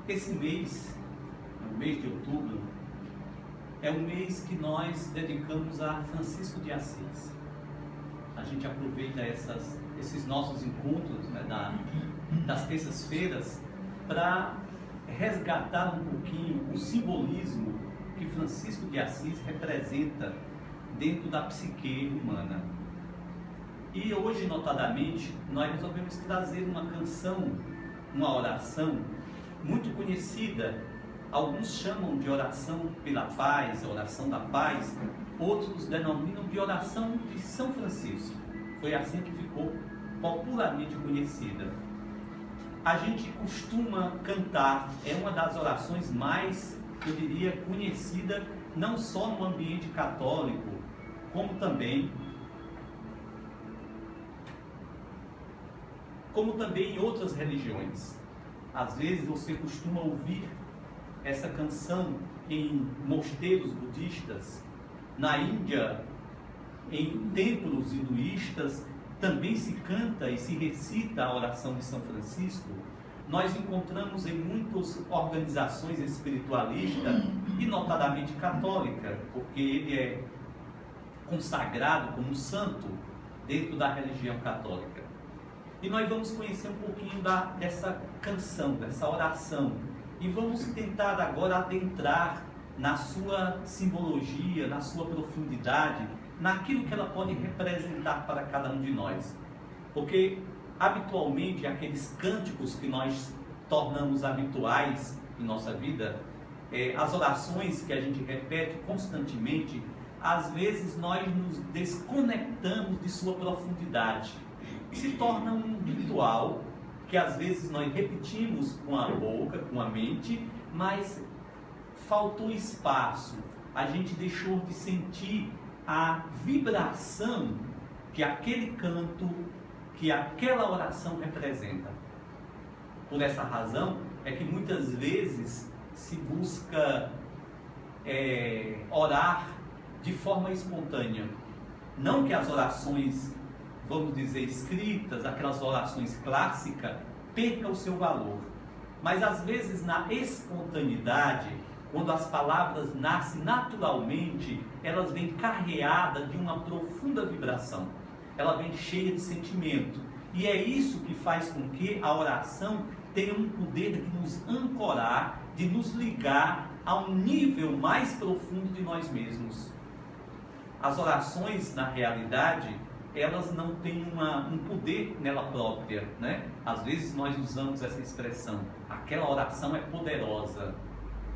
Esse mês, o mês de outubro, é um mês que nós dedicamos a Francisco de Assis. A gente aproveita esses nossos encontros, né, das terças-feiras para resgatar um pouquinho o simbolismo que Francisco de Assis representa dentro da psique humana. E hoje, notadamente, nós resolvemos trazer uma canção, uma oração muito conhecida. Alguns chamam de oração pela paz, oração da paz, outros denominam de oração de São Francisco. Foi assim que ficou popularmente conhecida. A gente costuma cantar, é uma das orações mais, eu diria, conhecida, não só no ambiente católico, como também em outras religiões. Às vezes você costuma ouvir essa canção em mosteiros budistas, na Índia, em templos hinduístas, também se canta e se recita a oração de São Francisco. Nós encontramos em muitas organizações espiritualistas, e notadamente católica, porque ele é consagrado como santo dentro da religião católica. E nós vamos conhecer um pouquinho dessa canção, dessa oração, e vamos tentar agora adentrar na sua simbologia, na sua profundidade, naquilo que ela pode representar para cada um de nós. Porque habitualmente aqueles cânticos que nós tornamos habituais em nossa vida, as orações que a gente repete constantemente, às vezes nós nos desconectamos de sua profundidade. Se torna um ritual que às vezes nós repetimos com a boca, com a mente, mas faltou espaço. A gente deixou de sentir a vibração que aquele canto, que aquela oração representa. Por essa razão é que muitas vezes se busca orar de forma espontânea. Não que as orações, vamos dizer, escritas, aquelas orações clássicas, percam o seu valor. Mas às vezes na espontaneidade, quando as palavras nascem naturalmente, elas vêm carreadas de uma profunda vibração. Ela vem cheia de sentimento. E é isso que faz com que a oração tenha um poder de nos ancorar, de nos ligar a um nível mais profundo de nós mesmos. As orações, na realidade, elas não têm um poder nela própria, né? Às vezes nós usamos essa expressão, aquela oração é poderosa.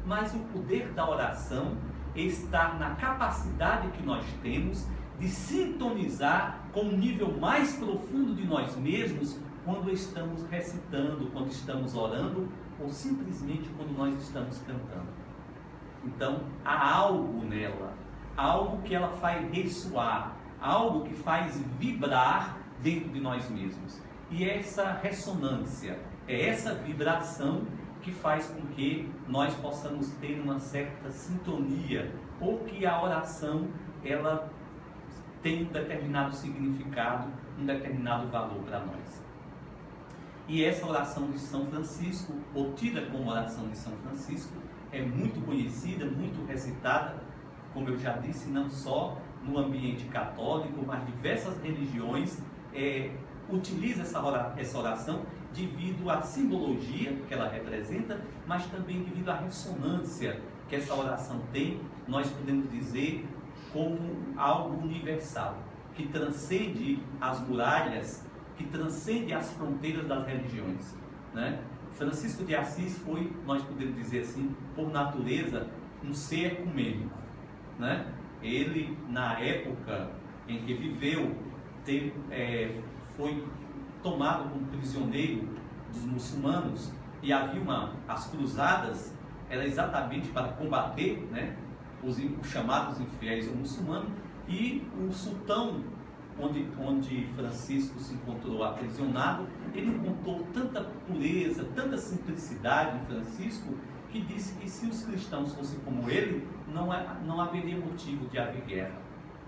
Mas o poder da oração está na capacidade que nós temos de sintonizar com o nível mais profundo de nós mesmos quando estamos recitando, quando estamos orando ou simplesmente quando nós estamos cantando. Então, há algo nela, algo que ela faz ressoar, algo que faz vibrar dentro de nós mesmos. E essa ressonância, é essa vibração que faz com que nós possamos ter uma certa sintonia, ou que a oração ela tem um determinado significado, um determinado valor para nós. E essa oração de São Francisco, ou tida como oração de São Francisco, é muito conhecida, muito recitada, como eu já disse, não só no ambiente católico, mas diversas religiões utilizam essa oração devido à simbologia que ela representa, mas também devido à ressonância que essa oração tem. Nós podemos dizer como algo universal, que transcende as muralhas, que transcende as fronteiras das religiões, né? Francisco de Assis foi, nós podemos dizer assim, por natureza, um ser ecumênico, né? Ele, na época em que viveu, foi tomado como prisioneiro dos muçulmanos, e havia as cruzadas, era exatamente para combater, né, os chamados infiéis ou muçulmanos, e o sultão onde Francisco se encontrou aprisionado, ele encontrou tanta pureza, tanta simplicidade em Francisco, que disse que se os cristãos fossem como ele, não haveria motivo de haver guerra,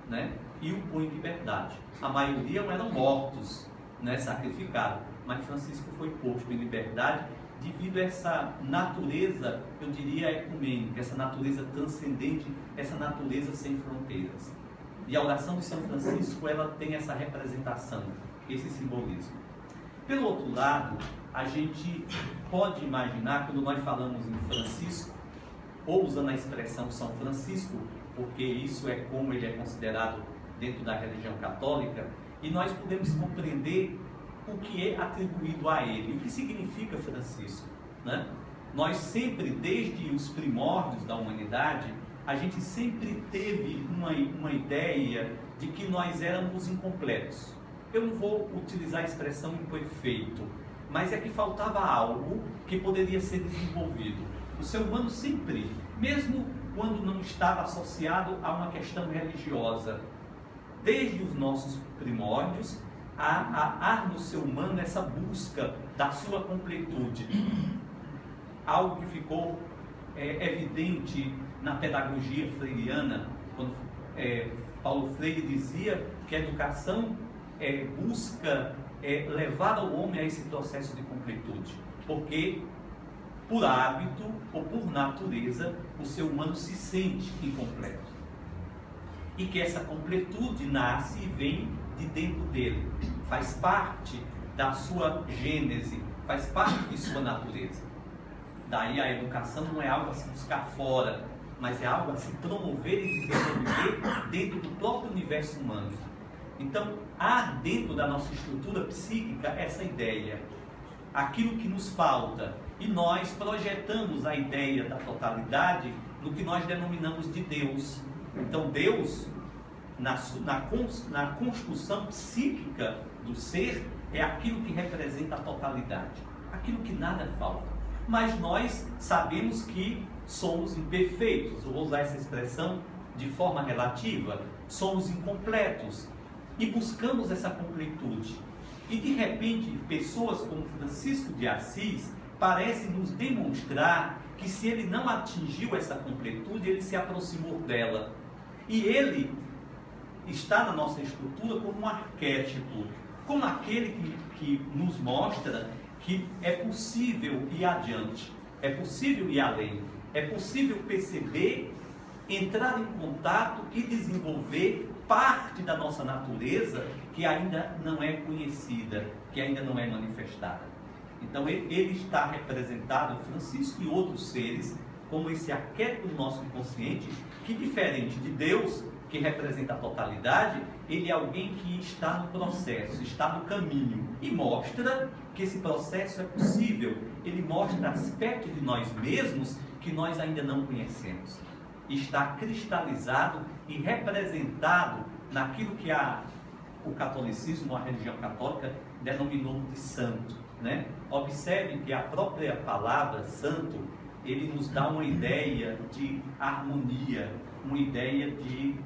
né? E o pôs em liberdade. A maioria eram mortos, né, sacrificados, mas Francisco foi posto em liberdade devido a essa natureza, eu diria, ecumênica, essa natureza transcendente, essa natureza sem fronteiras. E a oração de São Francisco, ela tem essa representação, esse simbolismo. Pelo outro lado, a gente pode imaginar, quando nós falamos em Francisco, ou usando a expressão São Francisco, porque isso é como ele é considerado dentro da religião católica, e nós podemos compreender o que é atribuído a ele, o que significa Francisco, né? Nós sempre, desde os primórdios da humanidade, a gente sempre teve uma ideia de que nós éramos incompletos. Eu não vou utilizar a expressão imperfeito, mas é que faltava algo que poderia ser desenvolvido. O ser humano sempre, mesmo quando não estava associado a uma questão religiosa, desde os nossos primórdios, há no ser humano essa busca da sua completude. Algo que ficou evidente na pedagogia freiriana, quando Paulo Freire dizia que a educação busca levar ao homem a esse processo de completude, porque por hábito ou por natureza o ser humano se sente incompleto, e que essa completude nasce e vem de dentro dele, faz parte da sua gênese, faz parte de sua natureza. Daí a educação não é algo a se buscar fora, mas é algo a se promover e desenvolver dentro do próprio universo humano. Então, há dentro da nossa estrutura psíquica essa ideia, aquilo que nos falta, e nós projetamos a ideia da totalidade no que nós denominamos de Deus. Então, Deus, na construção psíquica do ser, é aquilo que representa a totalidade, aquilo que nada falta. Mas nós sabemos que somos imperfeitos, eu vou usar essa expressão de forma relativa, somos incompletos e buscamos essa completude. E de repente, pessoas como Francisco de Assis parecem nos demonstrar que se ele não atingiu essa completude, ele se aproximou dela. E ele está na nossa estrutura como um arquétipo, como aquele que nos mostra que é possível ir adiante, é possível ir além, é possível perceber, entrar em contato e desenvolver parte da nossa natureza que ainda não é conhecida, que ainda não é manifestada. Então ele está representado, Francisco e outros seres, como esse arquétipo do nosso inconsciente, que diferente de Deus, que representa a totalidade, ele é alguém que está no processo, está no caminho, e mostra que esse processo é possível. Ele mostra aspectos de nós mesmos que nós ainda não conhecemos. Está cristalizado e representado naquilo que o catolicismo, a religião católica, denominou de santo, né? Observe que a própria palavra santo, ele nos dá uma ideia de harmonia, uma ideia de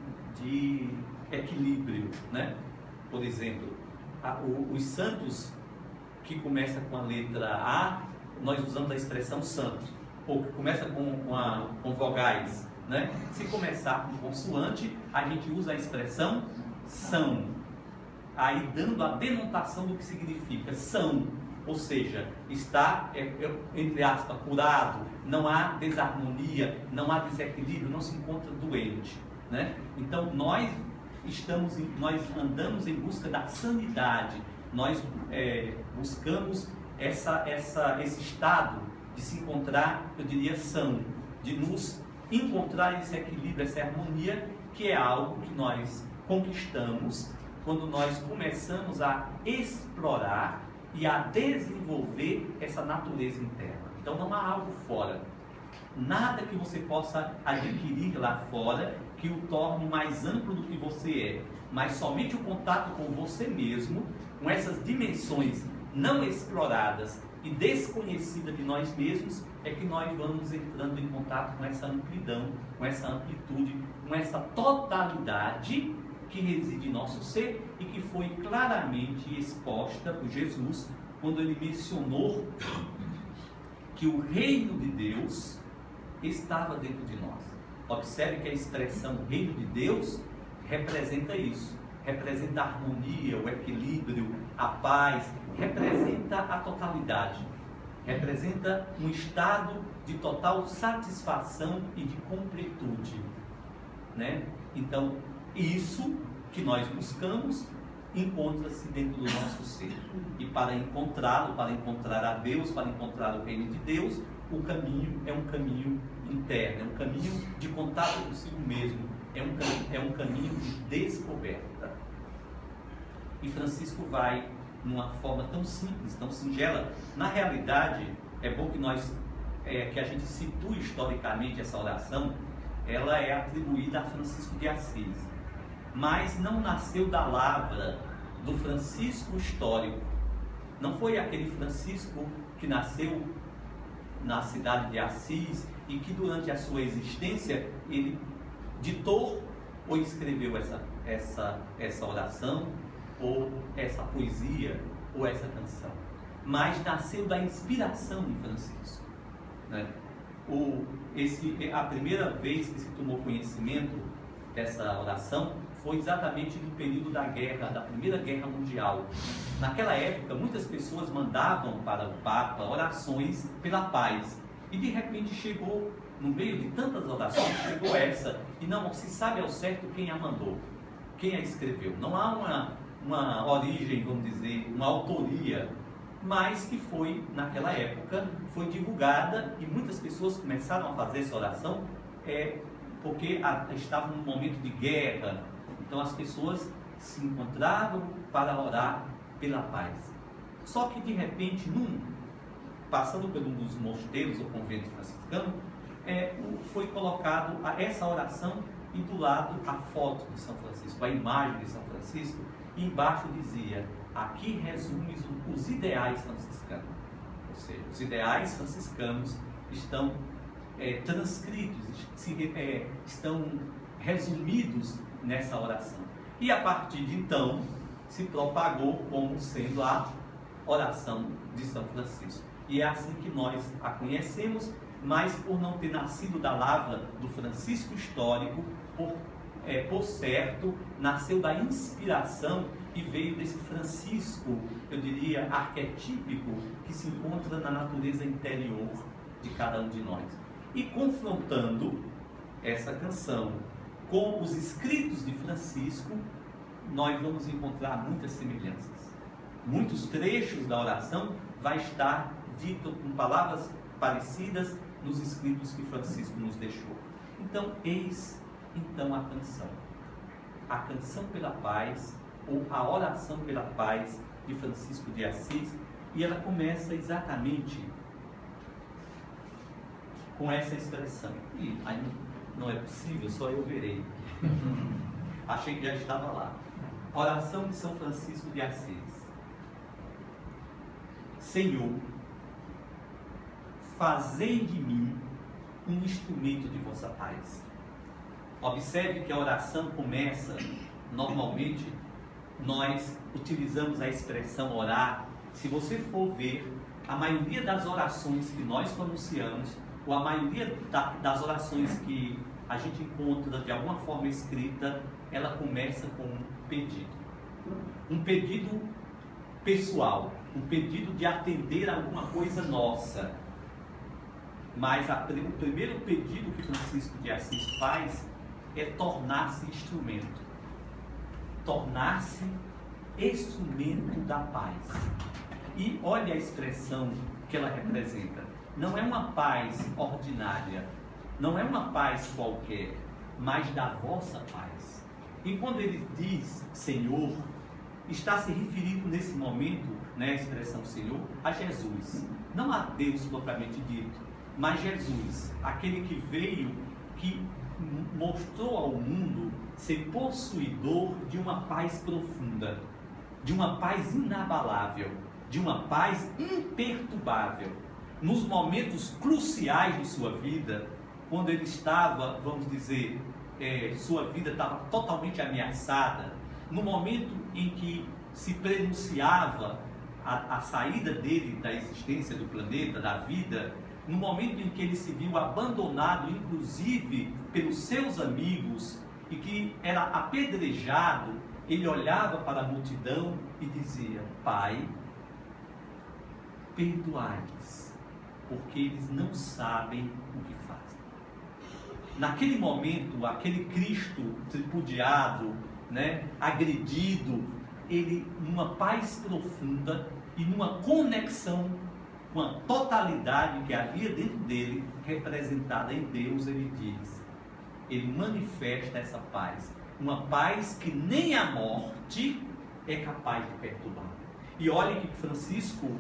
equilíbrio, né? Por exemplo, os santos que começam com a letra A, nós usamos a expressão santo, ou que começa com vogais, né? Se começar com consoante, a gente usa a expressão são, aí dando a denotação do que significa são, ou seja, está, entre aspas, curado, não há desarmonia, não há desequilíbrio, não se encontra doente, né? Então nós andamos em busca da sanidade, nós buscamos esse estado de se encontrar, eu diria, são, de nos encontrar esse equilíbrio, essa harmonia, que é algo que nós conquistamos quando nós começamos a explorar e a desenvolver essa natureza interna. Então não há algo fora, nada que você possa adquirir lá fora que o torne mais amplo do que você é, mas somente o contato com você mesmo, com essas dimensões não exploradas e desconhecidas de nós mesmos, é que nós vamos entrando em contato com essa amplidão, com essa amplitude, com essa totalidade que reside em nosso ser e que foi claramente exposta por Jesus quando ele mencionou que o reino de Deus estava dentro de nós. Observe que a expressão reino de Deus representa isso, representa a harmonia, o equilíbrio, a paz, representa a totalidade. representa um estado de total satisfação e de completude, né? Então, isso que nós buscamos encontra-se dentro do nosso ser. E para encontrá-lo, para encontrar a Deus, para encontrar o reino de Deus, o caminho é um caminho interno, é um caminho de contato consigo mesmo, é um caminho de descoberta. E Francisco vai numa forma tão simples, tão singela. Na realidade, é bom que que a gente situe historicamente essa oração. Ela é atribuída a Francisco de Assis, mas não nasceu da lavra do Francisco histórico. Não foi aquele Francisco que nasceu na cidade de Assis e que durante a sua existência ele ditou ou escreveu essa oração, ou essa poesia, ou essa canção, mas nasceu da inspiração de Francisco, né? A primeira vez que se tomou conhecimento dessa oração foi exatamente no período da Primeira Guerra Mundial. Naquela época, muitas pessoas mandavam para o Papa orações pela paz, e de repente chegou, no meio de tantas orações, chegou essa, e não se sabe ao certo quem a mandou, quem a escreveu. Não há uma origem, vamos dizer, uma autoria, mas que foi, naquela época, foi divulgada, e muitas pessoas começaram a fazer essa oração porque estavam num momento de guerra. Então as pessoas se encontravam para orar pela paz. Só que de repente, passando por um dos mosteiros ou convento franciscano, foi colocado essa oração, e do lado a foto de São Francisco, a imagem de São Francisco, e embaixo dizia: aqui resumes os ideais franciscanos. Ou seja, os ideais franciscanos estão transcritos, estão resumidos nessa oração. E a partir de então se propagou como sendo a oração de São Francisco. E é assim que nós a conhecemos, mas por não ter nascido da lavra do Francisco histórico, por certo, nasceu da inspiração e veio desse Francisco, eu diria, arquetípico, que se encontra na natureza interior de cada um de nós. E confrontando essa canção com os escritos de Francisco, nós vamos encontrar muitas semelhanças. Muitos trechos da oração vai estar dito com palavras parecidas nos escritos que Francisco nos deixou. Então, eis então a canção pela paz, ou a oração pela paz de Francisco de Assis, e ela começa exatamente com essa expressão. E aí não é possível, só eu verei. Achei que já estava lá. Oração de São Francisco de Assis. Senhor, fazei de mim um instrumento de vossa paz. Observe que a oração começa, normalmente, nós utilizamos a expressão orar. Se você for ver, a maioria das orações que nós pronunciamos, ou a maioria das orações que a gente encontra de alguma forma escrita, ela começa com um pedido. Um pedido pessoal, um pedido de atender a alguma coisa nossa. Mas o primeiro pedido que Francisco de Assis faz é tornar-se instrumento. Tornar-se instrumento da paz. E olha a expressão que ela representa. Não é uma paz ordinária, não é uma paz qualquer, mas da vossa paz. E quando ele diz Senhor, está se referindo nesse momento, né, a expressão Senhor, a Jesus. Não a Deus propriamente dito, mas Jesus, aquele que veio, que mostrou ao mundo ser possuidor de uma paz profunda, de uma paz inabalável, de uma paz imperturbável. Nos momentos cruciais de sua vida, quando ele estava, vamos dizer, sua vida estava totalmente ameaçada, no momento em que se prenunciava a saída dele da existência do planeta, da vida, no momento em que ele se viu abandonado, inclusive pelos seus amigos, e que era apedrejado, ele olhava para a multidão e dizia: Pai, perdoai-lhes, porque eles não sabem o que fazem. Naquele momento, aquele Cristo tripudiado, né, agredido, ele, numa paz profunda e numa conexão com a totalidade que havia dentro dele, representada em Deus, ele diz, ele manifesta essa paz, uma paz que nem a morte é capaz de perturbar. E olha que Francisco,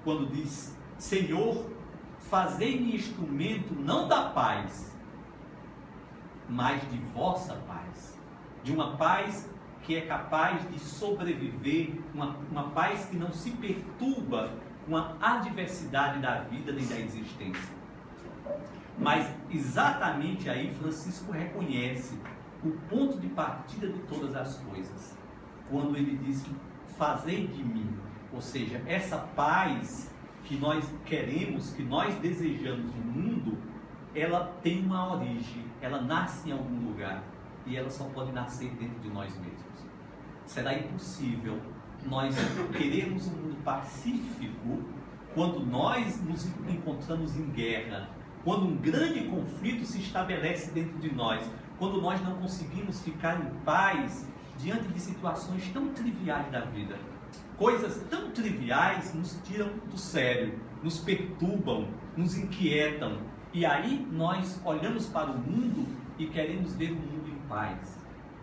quando diz, Senhor, fazei-me instrumento não da paz, mas de vossa paz, de uma paz que é capaz de sobreviver, uma paz que não se perturba com a adversidade da vida nem da existência. Mas exatamente aí Francisco reconhece o ponto de partida de todas as coisas, quando ele diz, fazei de mim, ou seja, essa paz que nós queremos, que nós desejamos no mundo, ela tem uma origem, ela nasce em algum lugar, e ela só pode nascer dentro de nós mesmos. Será impossível nós queremos um mundo pacífico quando nós nos encontramos em guerra, quando um grande conflito se estabelece dentro de nós, quando nós não conseguimos ficar em paz diante de situações tão triviais da vida. Coisas tão triviais nos tiram do sério, nos perturbam, nos inquietam. E aí nós olhamos para o mundo e queremos ver o mundo em paz.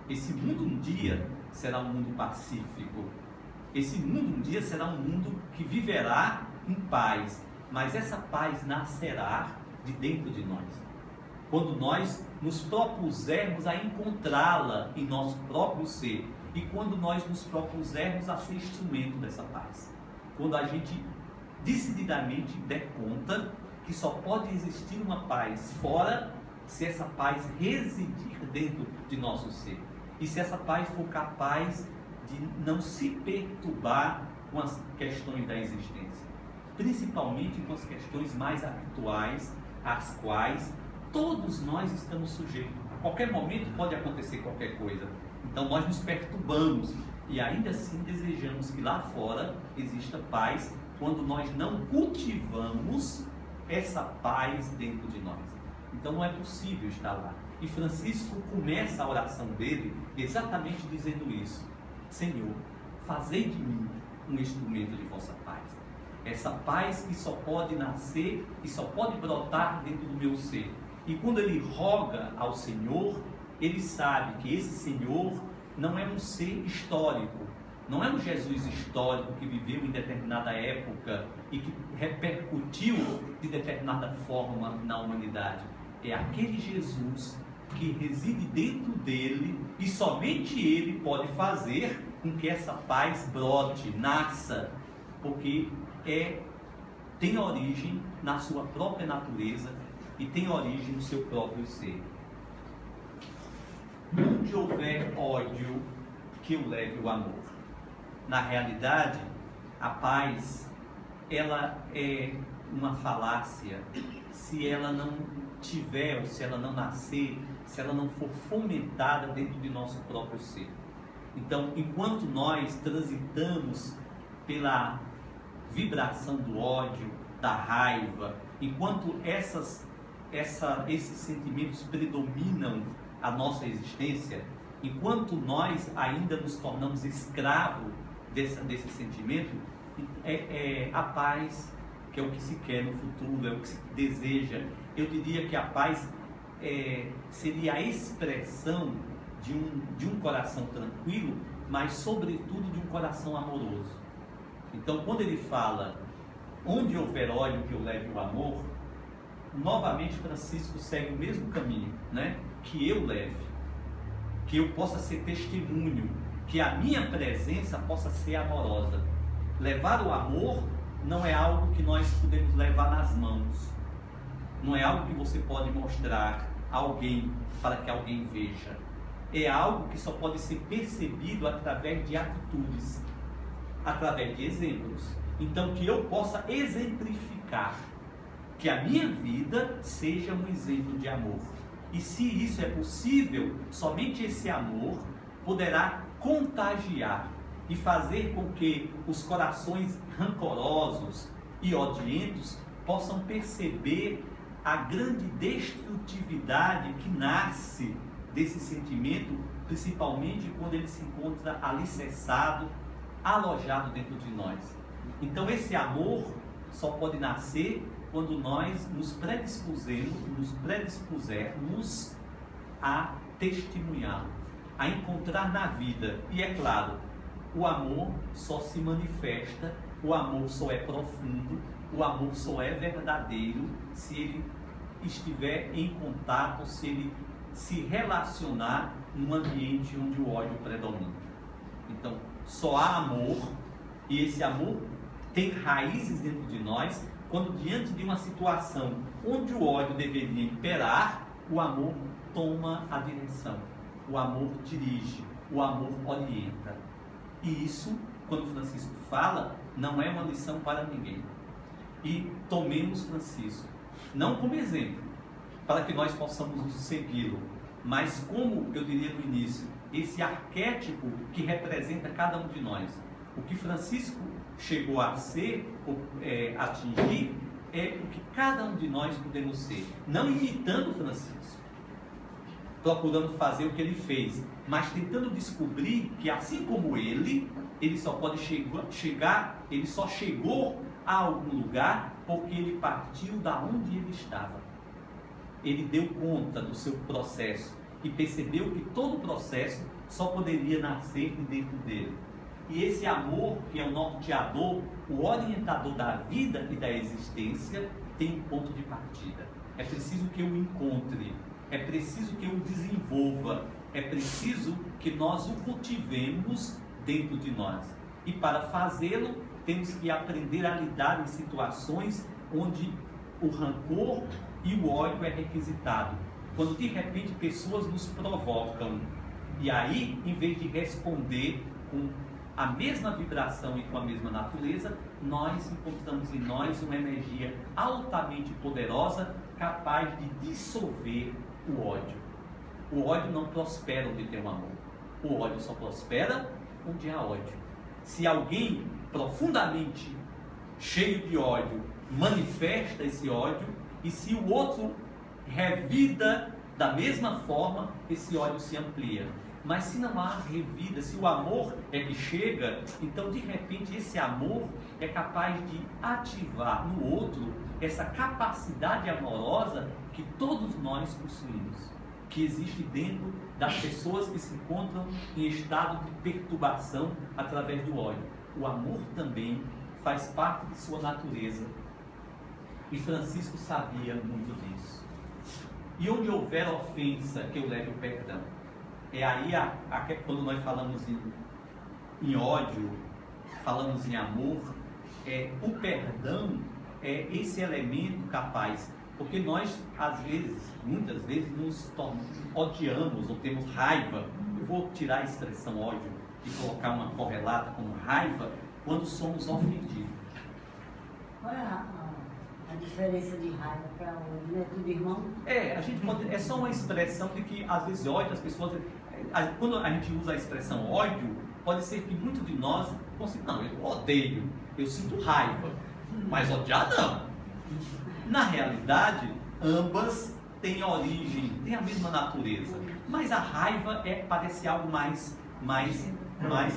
Esse mundo um dia será um mundo pacífico. Esse mundo um dia será um mundo que viverá em paz. Mas essa paz nascerá de dentro de nós. Quando nós nos propusermos a encontrá-la em nosso próprio ser. E quando nós nos propusermos a ser instrumento dessa paz. Quando a gente decididamente der conta que só pode existir uma paz fora se essa paz residir dentro de nosso ser. E se essa paz for capaz de não se perturbar com as questões da existência. Principalmente com as questões mais atuais, às quais todos nós estamos sujeitos. A qualquer momento pode acontecer qualquer coisa. Então nós nos perturbamos e ainda assim desejamos que lá fora exista paz quando nós não cultivamos essa paz dentro de nós. Então não é possível estar lá. E Francisco começa a oração dele exatamente dizendo isso. Senhor, fazei de mim um instrumento de vossa paz. Essa paz que só pode nascer e só pode brotar dentro do meu ser. E quando ele roga ao Senhor, ele sabe que esse Senhor não é um ser histórico, não é um Jesus histórico que viveu em determinada época e que repercutiu de determinada forma na humanidade. É aquele Jesus que reside dentro dele e somente ele pode fazer com que essa paz brote, nasça, porque tem origem na sua própria natureza e tem origem no seu próprio ser. Onde houver ódio, que eu leve o amor. Na realidade, a paz, ela é uma falácia se ela não tiver, ou se ela não nascer, se ela não for fomentada dentro de nosso próprio ser. Então, enquanto nós transitamos pela vibração do ódio, da raiva, enquanto esses sentimentos predominam a nossa existência, enquanto nós ainda nos tornamos escravos desse sentimento, a paz, que é o que se quer no futuro, é o que se deseja. Eu diria que a paz seria a expressão de um coração tranquilo, mas sobretudo de um coração amoroso. Então, quando ele fala, onde houver ódio, que eu leve o amor, novamente Francisco segue o mesmo caminho, né? Que eu leve, que eu possa ser testemunho, que a minha presença possa ser amorosa. Levar o amor não é algo que nós podemos levar nas mãos, não é algo que você pode mostrar a alguém para que alguém veja, é algo que só pode ser percebido através de atitudes, através de exemplos. Então, que eu possa exemplificar, que a minha vida seja um exemplo de amor. E se isso é possível, somente esse amor poderá contagiar e fazer com que os corações rancorosos e odientos possam perceber a grande destrutividade que nasce desse sentimento, principalmente quando ele se encontra alicerçado, alojado dentro de nós. Então esse amor só pode nascer quando nós nos predispusermos a testemunhá-lo, a encontrar na vida. E é claro, o amor só se manifesta, o amor só é profundo, o amor só é verdadeiro se ele estiver em contato, se ele se relacionar num ambiente onde o ódio predomina. Então, só há amor, e esse amor tem raízes dentro de nós, quando diante de uma situação onde o ódio deveria imperar, o amor toma a direção, o amor dirige, o amor orienta. E isso, quando Francisco fala, não é uma lição para ninguém. E tomemos Francisco, não como exemplo, para que nós possamos segui-lo, mas como eu diria no início, esse arquétipo que representa cada um de nós. O que Francisco chegou a ser, atingir, é o que cada um de nós podemos ser, não imitando Francisco, procurando fazer o que ele fez, mas tentando descobrir que assim como ele só pode chegar, ele só chegou a algum lugar porque ele partiu da onde ele estava. Ele deu conta do seu processo e percebeu que todo o processo só poderia nascer de dentro dele. E esse amor, que é o norteador, o orientador da vida e da existência, tem um ponto de partida. É preciso que eu o encontre, é preciso que eu o desenvolva, é preciso que nós o cultivemos dentro de nós. E para fazê-lo, temos que aprender a lidar em situações onde o rancor e o ódio é requisitado. Quando de repente pessoas nos provocam, e aí, em vez de responder com a mesma vibração e com a mesma natureza, nós encontramos em nós uma energia altamente poderosa, capaz de dissolver o ódio. O ódio não prospera onde tem o amor. O ódio só prospera onde há ódio. Se alguém profundamente cheio de ódio manifesta esse ódio, e se o outro revida da mesma forma, esse ódio se amplia. Mas se não há revida, se o amor é que chega, então de repente esse amor é capaz de ativar no outro essa capacidade amorosa que todos nós possuímos, que existe dentro das pessoas que se encontram em estado de perturbação através do ódio. O amor também faz parte de sua natureza. E Francisco sabia muito disso. E onde houver ofensa, que eu leve o perdão. É aí quando nós falamos em ódio, falamos em amor, o perdão é esse elemento capaz, porque nós, às vezes, muitas vezes, nos odiamos ou temos raiva. Eu vou tirar a expressão ódio e colocar uma correlata como raiva quando somos ofendidos. Qual é a diferença de raiva para ódio? Não é tudo irmão? A gente pode, é só uma expressão de que, às vezes, ódio, as pessoas... Quando a gente usa a expressão ódio, pode ser que muitos de nós pensem, não, eu odeio, eu sinto raiva, mas odiar não. Na realidade, ambas têm origem, têm a mesma natureza, mas a raiva parece algo mais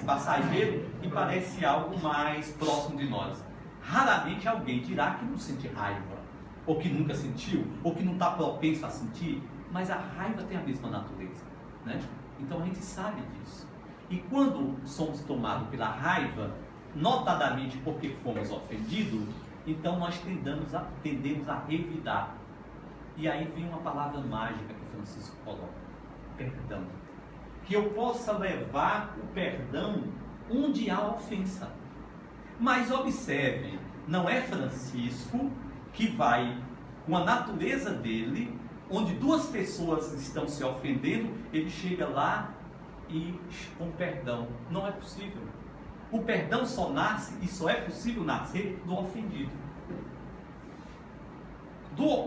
passageiro e parece algo mais próximo de nós. Raramente alguém dirá que não sente raiva, ou que nunca sentiu, ou que não está propenso a sentir, mas a raiva tem a mesma natureza, né? Então a gente sabe disso. E quando somos tomados pela raiva, notadamente porque fomos ofendidos, então nós tendemos a revidar. E aí vem uma palavra mágica que Francisco coloca: perdão. Que eu possa levar o perdão onde há ofensa. Mas observe, não é Francisco que vai, com a natureza dele, onde duas pessoas estão se ofendendo, ele chega lá e com perdão. Não é possível. O perdão só nasce e só é possível nascer do ofendido.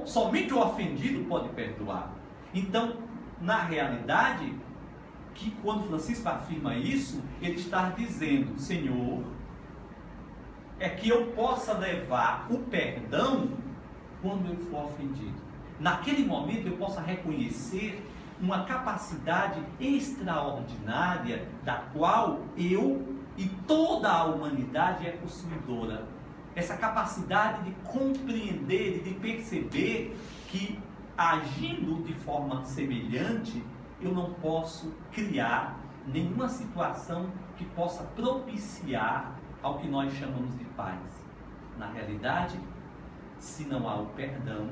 Somente o ofendido pode perdoar. Então, na realidade, que quando Francisco afirma isso, ele está dizendo: Senhor, é que eu possa levar o perdão quando eu for ofendido. Naquele momento eu possa reconhecer uma capacidade extraordinária da qual eu e toda a humanidade é possuidora. Essa capacidade de compreender e de perceber que, agindo de forma semelhante, eu não posso criar nenhuma situação que possa propiciar ao que nós chamamos de paz. Na realidade, se não há o perdão,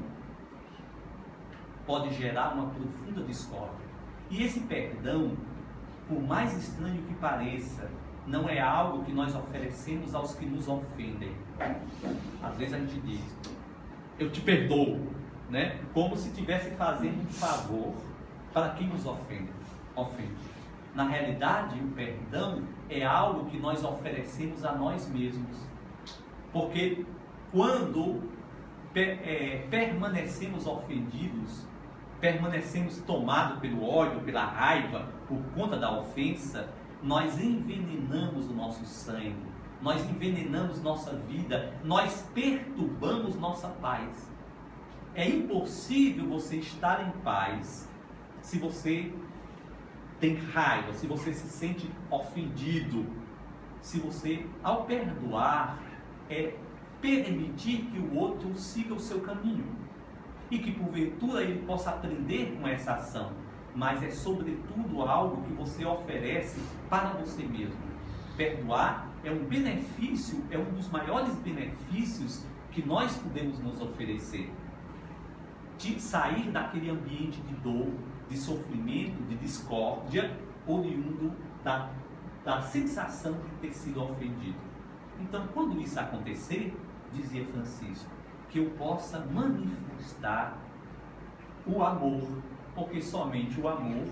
pode gerar uma profunda discórdia. E esse perdão, por mais estranho que pareça, não é algo que nós oferecemos aos que nos ofendem. Às vezes a gente diz, eu te perdoo, né? Como se estivesse fazendo um favor para quem nos ofende. Na realidade, o perdão é algo que nós oferecemos a nós mesmos. Porque quando permanecemos ofendidos, permanecemos tomados pelo ódio, pela raiva, por conta da ofensa, nós envenenamos o nosso sangue, nós envenenamos nossa vida, nós perturbamos nossa paz. É impossível você estar em paz se você tem raiva, se você se sente ofendido, se você, ao perdoar, permitir que o outro siga o seu caminho e que porventura ele possa aprender com essa ação, mas é sobretudo algo que você oferece para você mesmo. Perdoar é um benefício, é um dos maiores benefícios que nós podemos nos oferecer, de sair daquele ambiente de dor, de sofrimento, de discórdia, oriundo da sensação de ter sido ofendido. Então, quando isso acontecer, dizia Francisco, que eu possa manifestar o amor, porque somente o amor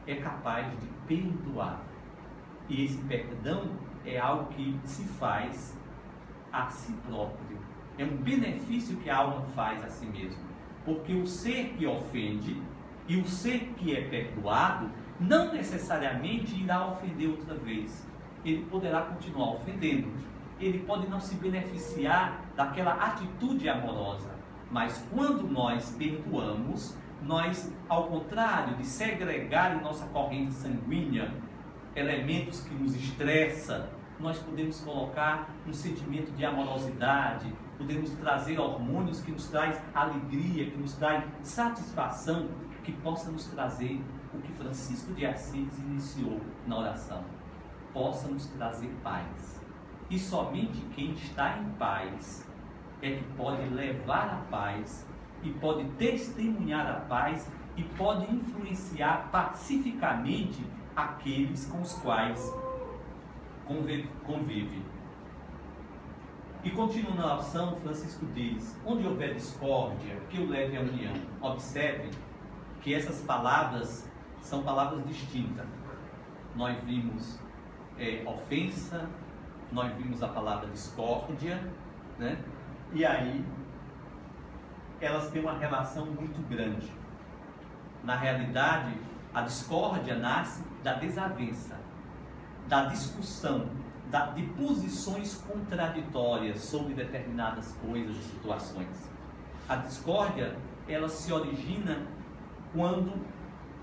é capaz de perdoar. E esse perdão é algo que se faz a si próprio. É um benefício que a alma faz a si mesma. Porque o ser que ofende e o ser que é perdoado não necessariamente irá ofender outra vez. Ele poderá continuar ofendendo. Ele pode não se beneficiar daquela atitude amorosa. Mas quando nós perdoamos, nós, ao contrário de segregar em nossa corrente sanguínea elementos que nos estressam, nós podemos colocar um sentimento de amorosidade, podemos trazer hormônios que nos traz alegria, que nos traz satisfação, que possa nos trazer o que Francisco de Assis iniciou na oração, possa nos trazer paz. E somente quem está em paz é que pode levar a paz e pode testemunhar a paz e pode influenciar pacificamente aqueles com os quais convive. E continuando a oração, Francisco diz, onde houver discórdia, que eu leve a união. Observe que essas palavras são palavras distintas. Nós vimos ofensa, nós vimos a palavra discórdia, né? E aí elas têm uma relação muito grande. Na realidade, a discórdia nasce da desavença, da discussão, de posições contraditórias sobre determinadas coisas e situações. A discórdia, ela se origina quando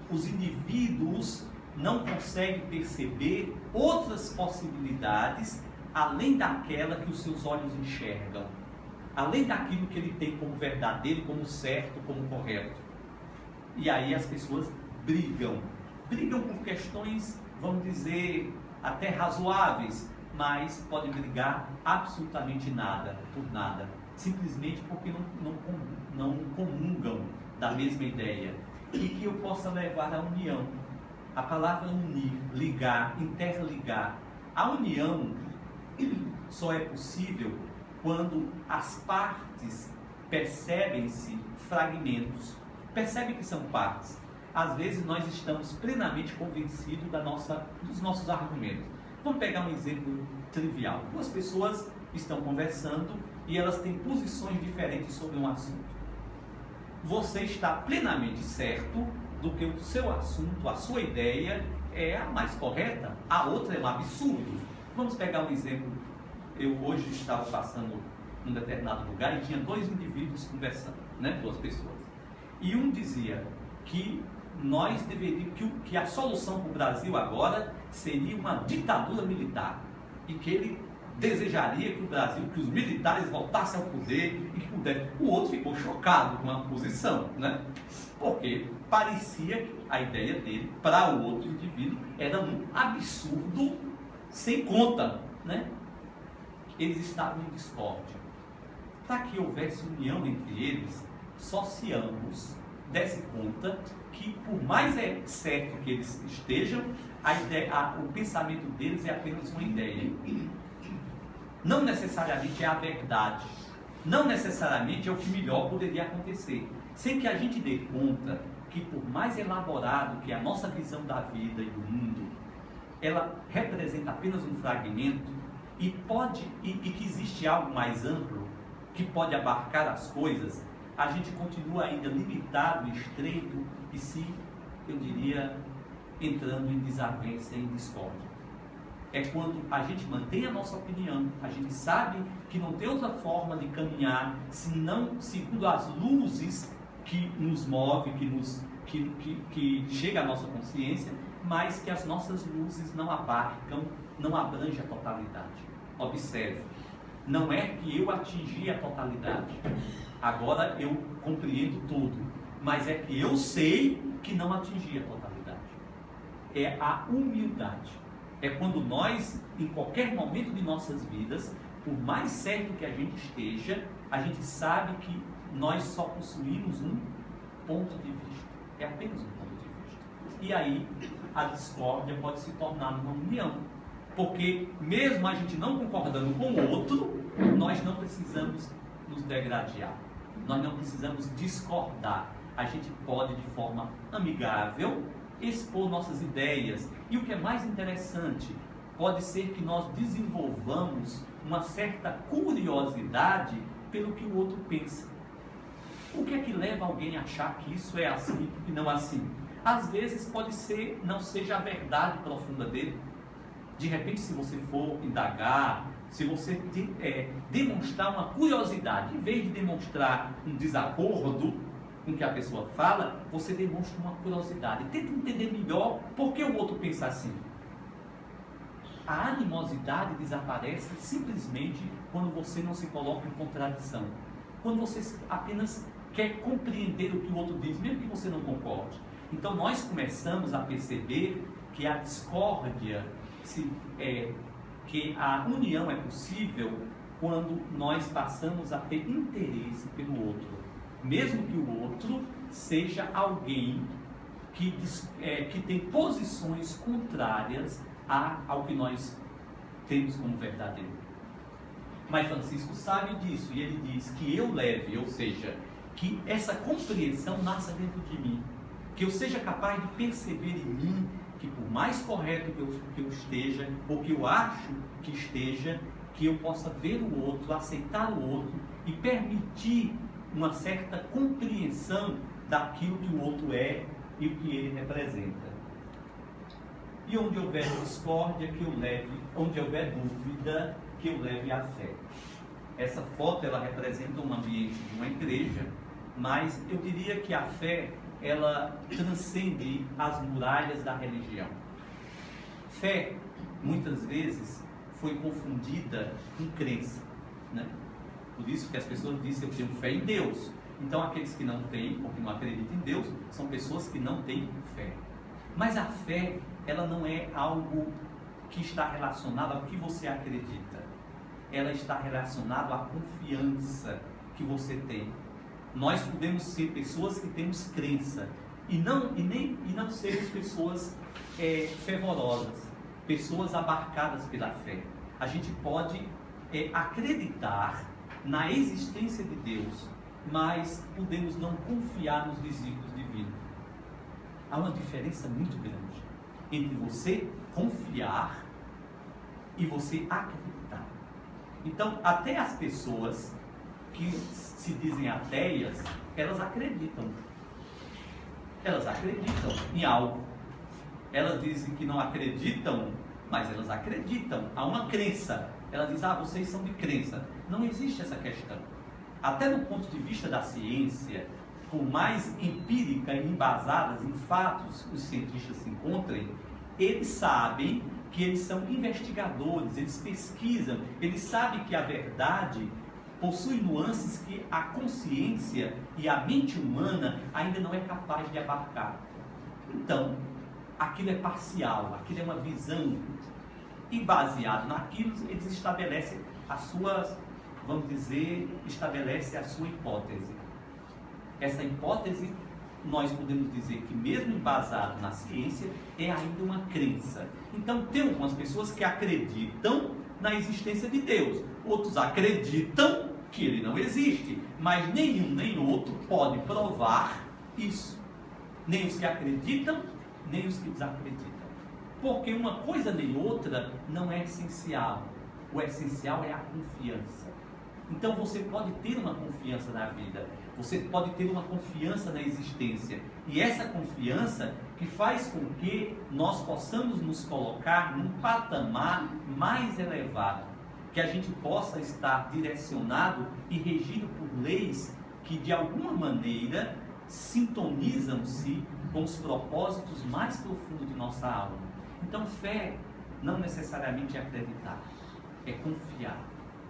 os indivíduos não conseguem perceber outras possibilidades além daquela que os seus olhos enxergam, além daquilo que ele tem como verdadeiro, como certo, como correto. E aí as pessoas brigam por questões, vamos dizer, até razoáveis, mas podem brigar absolutamente por nada, simplesmente porque não comungam da mesma ideia. E que eu possa levar à união. A palavra unir, ligar, interligar. A união só é possível quando as partes percebem-se fragmentos. Percebe que são partes. Às vezes nós estamos plenamente convencidos dos nossos argumentos. Vamos pegar um exemplo trivial. Duas pessoas estão conversando e elas têm posições diferentes sobre um assunto. Você está plenamente certo do que o seu assunto, a sua ideia é a mais correta, a outra é um absurdo. Vamos pegar um exemplo. Eu hoje estava passando num determinado lugar e tinha dois indivíduos conversando, né? Duas pessoas. E um dizia que nós deveríamos, que a solução para o Brasil agora seria uma ditadura militar e que ele desejaria que o Brasil, que os militares voltassem ao poder e que pudessem. O outro ficou chocado com a posição, né? Porque parecia que a ideia dele para o outro indivíduo era um absurdo sem conta, né? Eles estavam em discórdia. Para que houvesse união entre eles, só se ambos desse conta que, por mais certo que eles estejam, o pensamento deles é apenas uma ideia. Não necessariamente é a verdade. Não necessariamente é o que melhor poderia acontecer. Sem que a gente dê conta que, por mais elaborado que é a nossa visão da vida e do mundo, ela representa apenas um fragmento e que existe algo mais amplo que pode abarcar as coisas, a gente continua ainda limitado, estreito e eu diria, entrando em desavença e em discórdia. É quando a gente mantém a nossa opinião, a gente sabe que não tem outra forma de caminhar, senão segundo as luzes que nos move, que chega à nossa consciência, mas que as nossas luzes não abarcam, não abrangem a totalidade. Observe, não é que eu atingi a totalidade, agora eu compreendo tudo, mas é que eu sei que não atingi a totalidade. É a humildade. É quando nós, em qualquer momento de nossas vidas, por mais certo que a gente esteja, a gente sabe que nós só possuímos um ponto de vista. É apenas um ponto de vista. E aí, a discórdia pode se tornar uma união. Porque, mesmo a gente não concordando com o outro, nós não precisamos nos degradar. Nós não precisamos discordar. A gente pode, de forma amigável, expor nossas ideias. E o que é mais interessante, pode ser que nós desenvolvamos uma certa curiosidade pelo que o outro pensa. O que é que leva alguém a achar que isso é assim e não assim? Às vezes pode ser, não seja a verdade profunda dele. De repente, se você for indagar, se você demonstrar uma curiosidade, em vez de demonstrar um desacordo com o que a pessoa fala, você demonstra uma curiosidade. Tenta entender melhor por que o outro pensa assim. A animosidade desaparece simplesmente quando você não se coloca em contradição. Quando você apenas quer compreender o que o outro diz, mesmo que você não concorde. Então nós começamos a perceber que a discórdia, que a união é possível quando nós passamos a ter interesse pelo outro. Mesmo que o outro seja alguém que tem posições contrárias ao que nós temos como verdadeiro. Mas Francisco sabe disso e ele diz que eu leve, ou seja, que essa compreensão nasça dentro de mim, que eu seja capaz de perceber em mim que por mais correto que eu esteja, ou que eu acho que esteja, que eu possa ver o outro, aceitar o outro e permitir uma certa compreensão daquilo que o outro é e o que ele representa. E onde houver discórdia, que eu leve, onde houver dúvida, que eu leve a fé. Essa foto, ela representa um ambiente de uma igreja, mas eu diria que a fé, ela transcende as muralhas da religião. Fé, muitas vezes, foi confundida com crença, né? Por isso que as pessoas dizem, eu tenho fé em Deus. Então, aqueles que não têm, ou que não acreditam em Deus, são pessoas que não têm fé. Mas a fé, ela não é algo que está relacionado ao que você acredita. Ela está relacionada à confiança que você tem. Nós podemos ser pessoas que temos crença e não sermos pessoas fervorosas, pessoas abarcadas pela fé. A gente pode acreditar na existência de Deus, mas podemos não confiar nos desígnios divinos. Há uma diferença muito grande entre você confiar e você acreditar. Então, até as pessoas que se dizem ateias, elas acreditam. Elas acreditam em algo. Elas dizem que não acreditam, mas elas acreditam. Há uma crença. Elas dizem, vocês são de crença. Não existe essa questão. Até do ponto de vista da ciência, por mais empírica e embasadas em fatos os cientistas se encontrem, eles sabem que eles são investigadores, eles pesquisam, eles sabem que a verdade possui nuances que a consciência e a mente humana ainda não é capaz de abarcar. Então, aquilo é parcial, aquilo é uma visão, e baseado naquilo, eles estabelecem as suas, vamos dizer, estabelece a sua hipótese. Essa hipótese, nós podemos dizer que mesmo embasado na ciência, é ainda uma crença. Então, tem algumas pessoas que acreditam na existência de Deus, outros acreditam que ele não existe, mas nenhum nem outro pode provar isso. Nem os que acreditam, nem os que desacreditam. Porque uma coisa nem outra não é essencial. O essencial é a confiança. Então você pode ter uma confiança na vida, você pode ter uma confiança na existência. E essa confiança que faz com que nós possamos nos colocar num patamar mais elevado, que a gente possa estar direcionado e regido por leis que de alguma maneira sintonizam-se com os propósitos mais profundos de nossa alma. Então fé não necessariamente é acreditar, é confiar.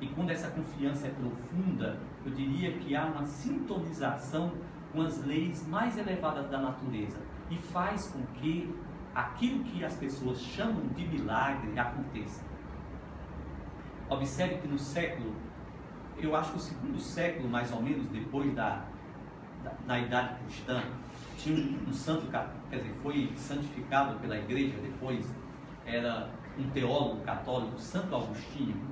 E quando essa confiança é profunda, eu diria que há uma sintonização com as leis mais elevadas da natureza e faz com que aquilo que as pessoas chamam de milagre aconteça. Observe que no século, eu acho que o segundo século, mais ou menos, depois da idade cristã, tinha um santo, quer dizer, foi santificado pela igreja depois, era um teólogo católico, Santo Agostinho.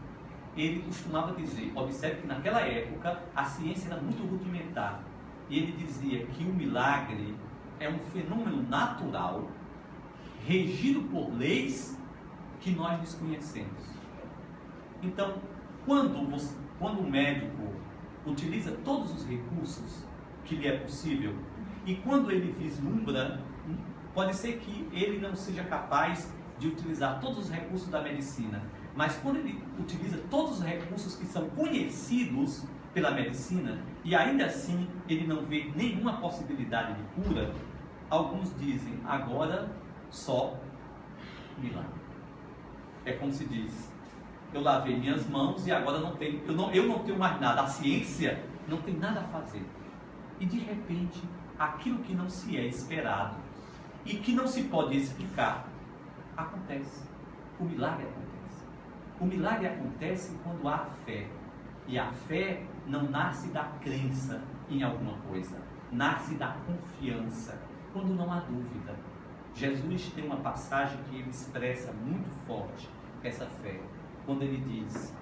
Ele costumava dizer, observe que naquela época a ciência era muito rudimentar, e ele dizia que o milagre é um fenômeno natural, regido por leis que nós desconhecemos. Então, quando o médico utiliza todos os recursos que lhe é possível, e quando ele vislumbra, pode ser que ele não seja capaz de utilizar todos os recursos da medicina, mas quando ele utiliza todos os recursos que são conhecidos pela medicina, e ainda assim ele não vê nenhuma possibilidade de cura, alguns dizem, agora só milagre. É como se diz, eu lavei minhas mãos e agora eu não tenho mais nada, a ciência não tem nada a fazer. E de repente, aquilo que não se é esperado e que não se pode explicar, acontece. O milagre acontece. O milagre acontece quando há fé. E a fé não nasce da crença em alguma coisa, nasce da confiança, quando não há dúvida. Jesus tem uma passagem que ele expressa muito forte essa fé, quando ele diz,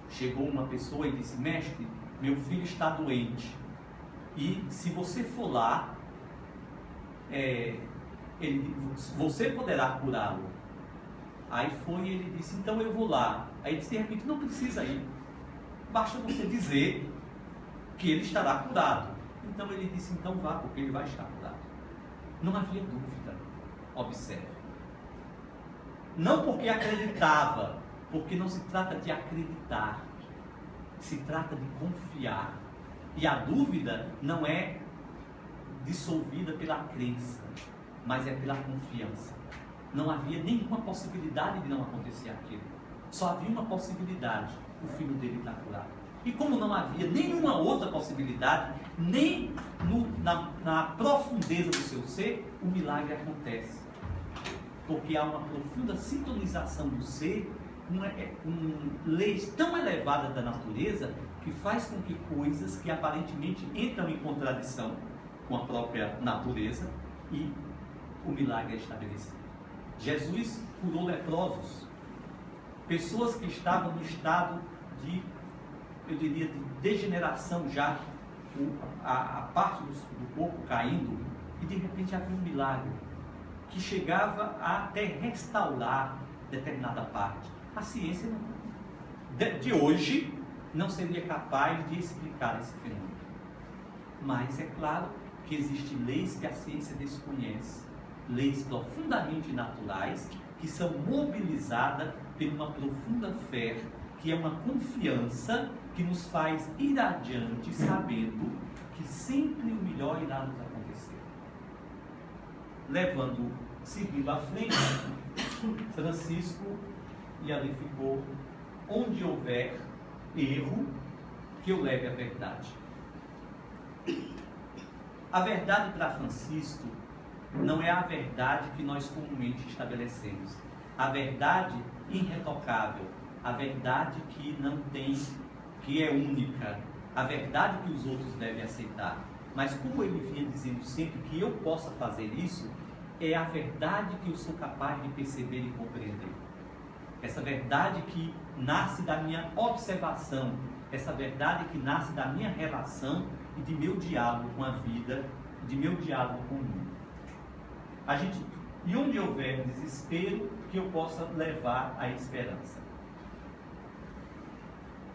chegou uma pessoa e disse, mestre, meu filho está doente, e se você for lá, você poderá curá-lo. Aí foi e ele disse, então eu vou lá. Aí ele disse, de repente, não precisa ir, basta você dizer que ele estará curado. Então ele disse, então vá, porque ele vai estar curado. Não havia dúvida, observe. Não porque acreditava, porque não se trata de acreditar, se trata de confiar. E a dúvida não é dissolvida pela crença, mas é pela confiança. Não havia nenhuma possibilidade de não acontecer aquilo. Só havia uma possibilidade, o filho dele está curado. E como não havia nenhuma outra possibilidade, nem na profundeza do seu ser, o milagre acontece. Porque há uma profunda sintonização do ser com leis tão elevadas da natureza que faz com que coisas que aparentemente entram em contradição com a própria natureza e o milagre é estabelecido. Jesus curou leprosos, pessoas que estavam no estado de, eu diria, de degeneração já, a parte do corpo caindo, e de repente havia um milagre que chegava a até restaurar determinada parte. A ciência de hoje não seria capaz de explicar esse fenômeno. Mas é claro que existem leis que a ciência desconhece, leis profundamente naturais que são mobilizadas por uma profunda fé que é uma confiança que nos faz ir adiante sabendo que sempre o melhor irá nos acontecer. Seguindo à frente, Francisco, e ali ficou: onde houver erro, que eu leve a verdade. A verdade para Francisco não é a verdade que nós comumente estabelecemos. A verdade irretocável, a verdade que não tem, que é única, a verdade que os outros devem aceitar. Mas como ele vinha dizendo sempre que eu possa fazer isso, é a verdade que eu sou capaz de perceber e compreender. Essa verdade que nasce da minha observação, essa verdade que nasce da minha relação e de meu diálogo com a vida, de meu diálogo com o mundo. E onde houver desespero, que eu possa levar a esperança.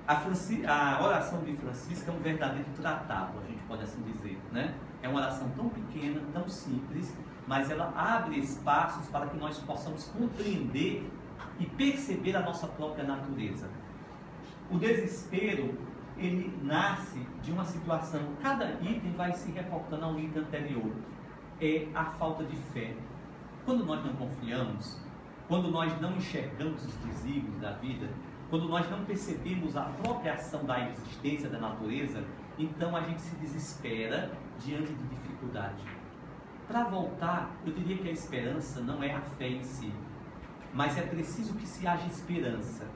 A oração de Francisco é um verdadeiro tratado, a gente pode assim dizer, né? É uma oração tão pequena, tão simples, mas ela abre espaços para que nós possamos compreender e perceber a nossa própria natureza. O desespero, ele nasce de uma situação, cada item vai se reportando ao item anterior. É a falta de fé. Quando nós não confiamos, quando nós não enxergamos os desígnios da vida, quando nós não percebemos a própria ação da existência, da natureza, então a gente se desespera diante de dificuldade. Para voltar, eu diria que a esperança não é a fé em si, mas é preciso que se haja esperança.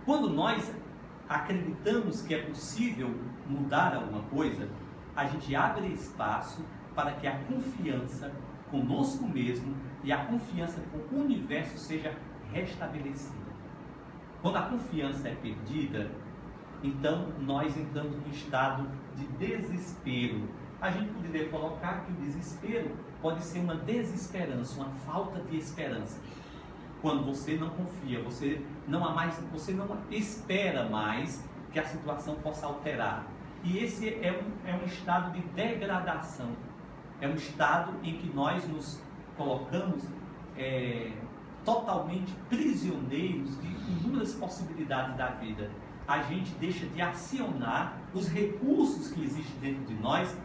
Quando nós acreditamos que é possível mudar alguma coisa, a gente abre espaço para que a confiança conosco mesmo e a confiança com o universo seja restabelecida. Quando a confiança é perdida, então nós entramos num estado de desespero. A gente poderia colocar que o desespero pode ser uma desesperança, uma falta de esperança. Quando você não confia, você não espera mais que a situação possa alterar. E esse é um estado de degradação. É um estado em que nós nos colocamos totalmente prisioneiros de inúmeras possibilidades da vida. A gente deixa de acionar os recursos que existem dentro de nós,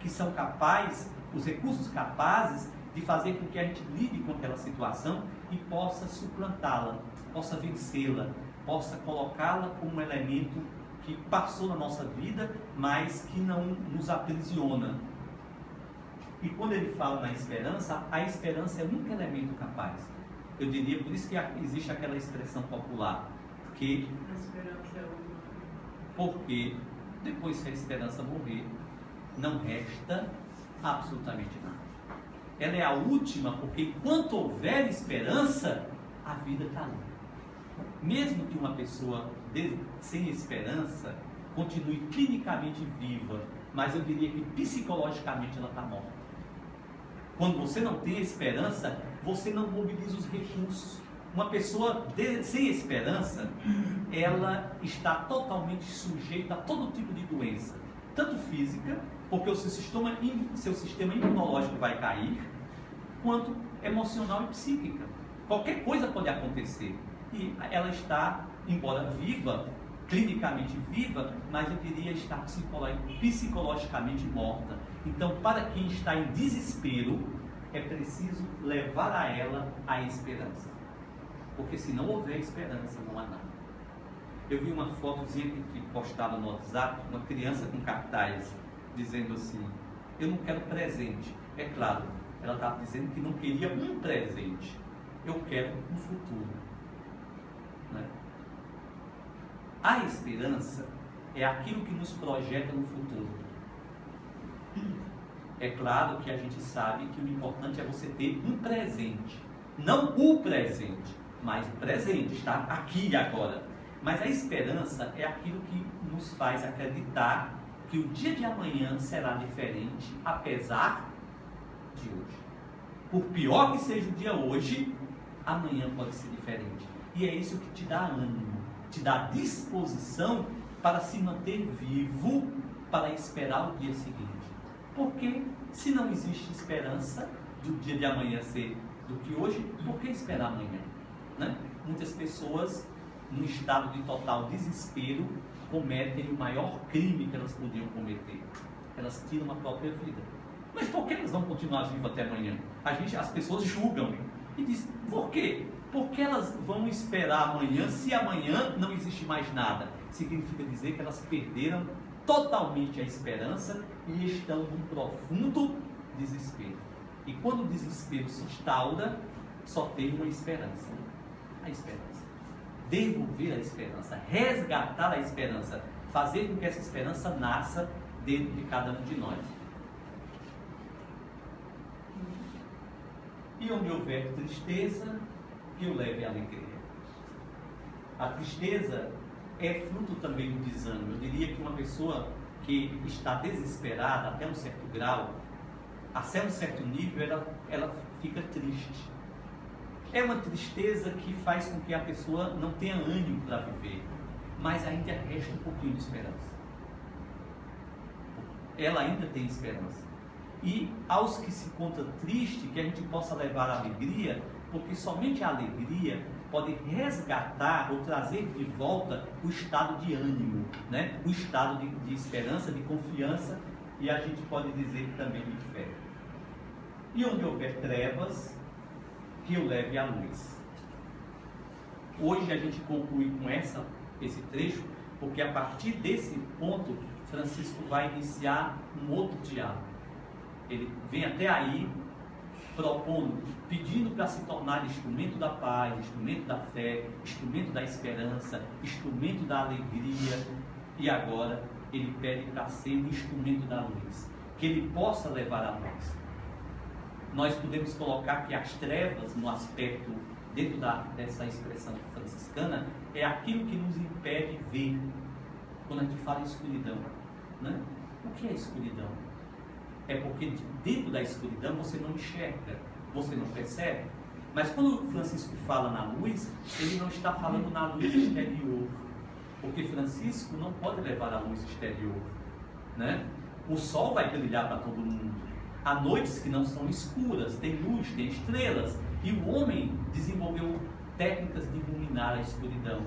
que são capazes, os recursos capazes de fazer com que a gente lide com aquela situação e possa suplantá-la, possa vencê-la, possa colocá-la como um elemento que passou na nossa vida, mas que não nos aprisiona. E quando ele fala na esperança, a esperança é o único elemento capaz. Eu diria, por isso que existe aquela expressão popular, que a esperança é porque depois que a esperança morrer, não resta absolutamente nada. Ela é a última, porque enquanto houver esperança, a vida está ali. Mesmo que uma pessoa sem esperança continue clinicamente viva, mas eu diria que psicologicamente ela está morta. Quando você não tem esperança, você não mobiliza os recursos. Uma pessoa sem esperança, ela está totalmente sujeita a todo tipo de doença, tanto física, porque o seu sistema imunológico vai cair, quanto emocional e psíquica. Qualquer coisa pode acontecer. E ela está, embora viva, clinicamente viva, mas eu diria estar psicologicamente morta. Então, para quem está em desespero, é preciso levar a ela a esperança. Porque se não houver esperança, não há nada. Eu vi uma fotozinha que postava no WhatsApp, uma criança com cartaz, dizendo assim: eu não quero presente. É claro, ela estava dizendo que não queria um presente. Eu quero um futuro. Né? A esperança é aquilo que nos projeta no futuro. É claro que a gente sabe que o importante é você ter um presente. Não o presente, mas o presente, está aqui e agora. Mas a esperança é aquilo que nos faz acreditar que o dia de amanhã será diferente, apesar de hoje. Por pior que seja o dia hoje, amanhã pode ser diferente. E é isso que te dá ânimo, te dá disposição para se manter vivo, para esperar o dia seguinte. Porque se não existe esperança do dia de amanhã ser do que hoje, por que esperar amanhã? Né? Muitas pessoas num estado de total desespero, cometem o maior crime que elas podiam cometer. Elas tiram a própria vida. Mas por que elas vão continuar vivas até amanhã? As pessoas julgam e dizem, por quê? Porque elas vão esperar amanhã, se amanhã não existe mais nada. Significa dizer que elas perderam totalmente a esperança e estão num profundo desespero. E quando o desespero se instaura, só tem uma esperança. A esperança. Devolver a esperança, resgatar a esperança, fazer com que essa esperança nasça dentro de cada um de nós. E onde houver tristeza, que eu leve a alegria. A tristeza é fruto também do desânimo. Eu diria que uma pessoa que está desesperada até um certo grau, até um certo nível, ela fica triste. É uma tristeza que faz com que a pessoa não tenha ânimo para viver, mas ainda resta um pouquinho de esperança. Ela ainda tem esperança. E aos que se encontram tristes, que a gente possa levar a alegria, porque somente a alegria pode resgatar ou trazer de volta o estado de ânimo, né? O estado de esperança, de confiança, e a gente pode dizer também de fé. E onde houver trevas, que eu leve a luz. Hoje a gente conclui com esse trecho, porque a partir desse ponto, Francisco vai iniciar um outro diálogo. Ele vem até aí propondo, pedindo para se tornar instrumento da paz, instrumento da fé, instrumento da esperança, instrumento da alegria, e agora ele pede para ser um instrumento da luz, que ele possa levar a luz. Nós podemos colocar que as trevas, no aspecto, dentro dessa expressão franciscana, é aquilo que nos impede ver, quando a gente fala em escuridão, né? O que é escuridão? É porque dentro da escuridão você não enxerga, você não percebe. Mas quando o Francisco fala na luz, ele não está falando na luz exterior, porque Francisco não pode levar a luz exterior, né? O sol vai brilhar para todo mundo. Há noites que não são escuras, tem luz, tem estrelas, e o homem desenvolveu técnicas de iluminar a escuridão,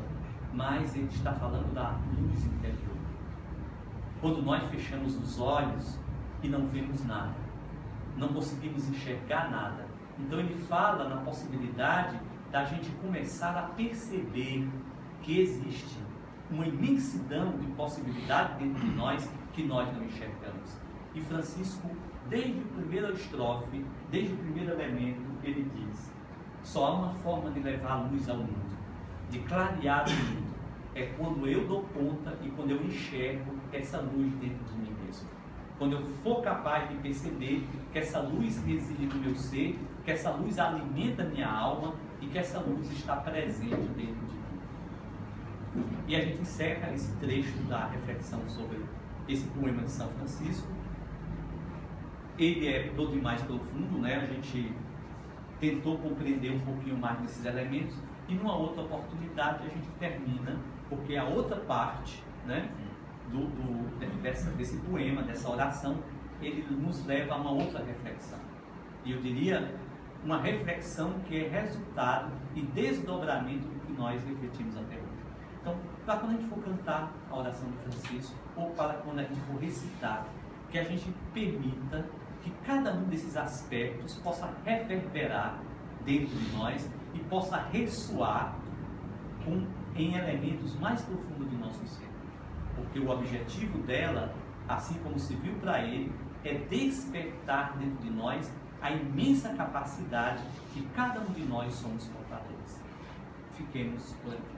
mas ele está falando da luz interior. Quando nós fechamos os olhos e não vemos nada, não conseguimos enxergar nada, então ele fala na possibilidade da gente começar a perceber que existe uma imensidão de possibilidade dentro de nós que nós não enxergamos. E Francisco, desde a primeira estrofe, desde o primeiro elemento, ele diz: só há uma forma de levar a luz ao mundo, de clarear o mundo, é quando eu dou conta e quando eu enxergo essa luz dentro de mim mesmo. Quando eu for capaz de perceber que essa luz reside no meu ser, que essa luz alimenta a minha alma e que essa luz está presente dentro de mim. E a gente encerra esse trecho da reflexão sobre esse poema de São Francisco. Ele é do demais profundo, né? A gente tentou compreender um pouquinho mais desses elementos e numa outra oportunidade a gente termina, porque a outra parte, né, desse poema, dessa oração, ele nos leva a uma outra reflexão. E eu diria, uma reflexão que é resultado e desdobramento do que nós refletimos até hoje. Então, para quando a gente for cantar a oração de Francisco, ou para quando a gente for recitar, que a gente permita que cada um desses aspectos possa reverberar dentro de nós e possa ressoar em elementos mais profundos de nosso ser. Porque o objetivo dela, assim como se viu para ele, é despertar dentro de nós a imensa capacidade que cada um de nós somos portadores. Fiquemos por aqui.